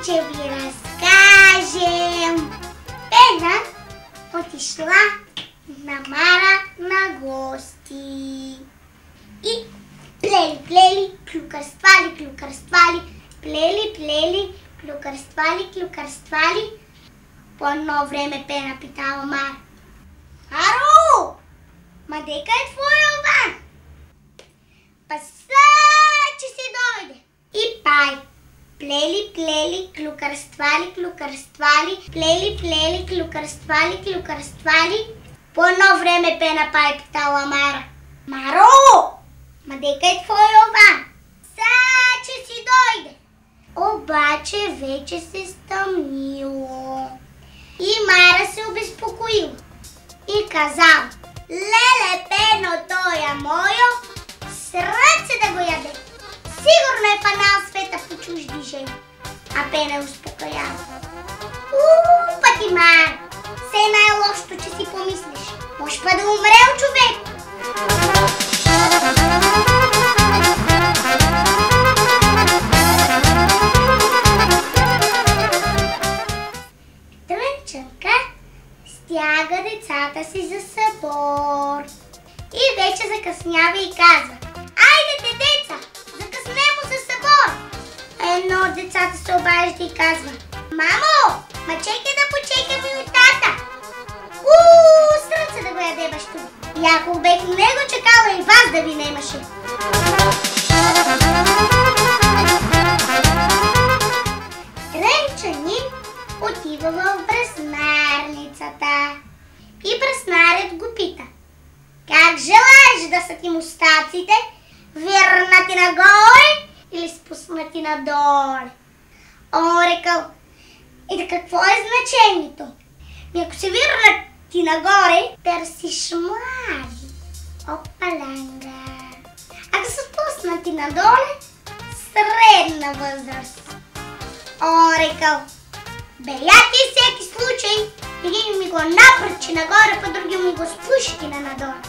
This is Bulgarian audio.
Ще ви разкажем. Пена отишла на Мара на гости. И плели, клюкърствали, плели, клюкърствали. По едно време Пена питала Мара: Маро, ма дека е твоя ован? Паса, че си дойде. И пай. Плели, клюкърствали, плели, клюкърствали. По едно време Пена пай питала Мара: Маро, ма дека е твоя ован? Са, че си дойде. Обаче вече се стъмнило. И Мара се обезпокоила и казала: леле, Пено, той е моя, сред се да го яде. Сигурно е фанал света по чужди жени. А Пена успокоява: пъти Мара, все най-лошото, че си помислиш. Може па да умрел човек. Трънчанка стяга децата си за събор. И вече закъснява и казва: айдете, деца, закъснемо за събор. Едно от децата се обажда и казва: мамо, ма чекай да почекаме от тата. Сръце да го яде бащу. И ако бех него чекала, и вас да ви немаше. Трънчанин отива в браснарницата. И браснарят го пита: как желаеш да са ти мустаците? Върнати нагоре или спуснати надоле? Он рекал: и да какво е значението? Ако се върнати нагоре, търсиш млади. Опаланга. Ако са спуснати надоле, средна възраст. Он рекал: беяти всеки случай, един ми го напръчи нагоре, па други ми го спушки на надоле.